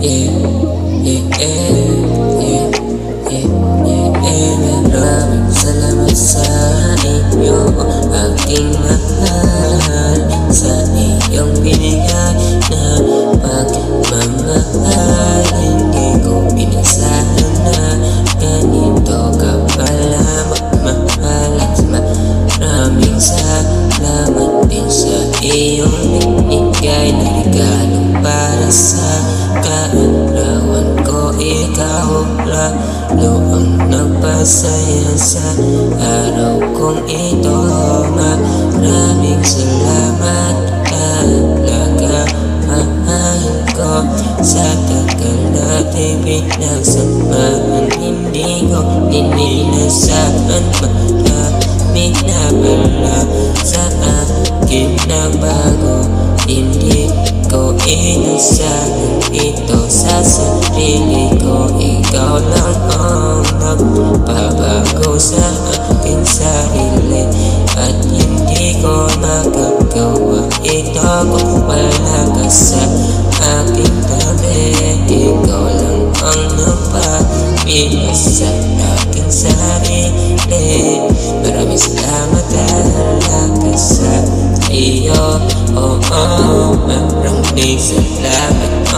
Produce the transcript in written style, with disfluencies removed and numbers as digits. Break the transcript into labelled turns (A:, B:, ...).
A: Yeah, yeah, yeah, yeah, maraming salamat sa inyo, aking mahal, sa iyong binigay na pagmamahal. Hindi ko inasahan na ganito ka pala magmahal. Maraming salamat din sa iyong binigay na regalo para sa kaarawan ko. Ikaw lalo ang nagpasaya sa araw kong ito. Maraming salamat talaga, mahal ko. Sa tagal natin pinagsamahan, hindi ko ninilasahan. Maraming na pala sa akin na bago, hindi ko inasahan ito sa sarili ko. Ikaw lang ang nagpabago sa aking sarili, at hindi ko magagawa ito kung wala ka sa aking tabi. Ikaw lang ang nagpapilas sa aking sarili. Maraming salamat talaga sa iyo. Oh, maraming salamat.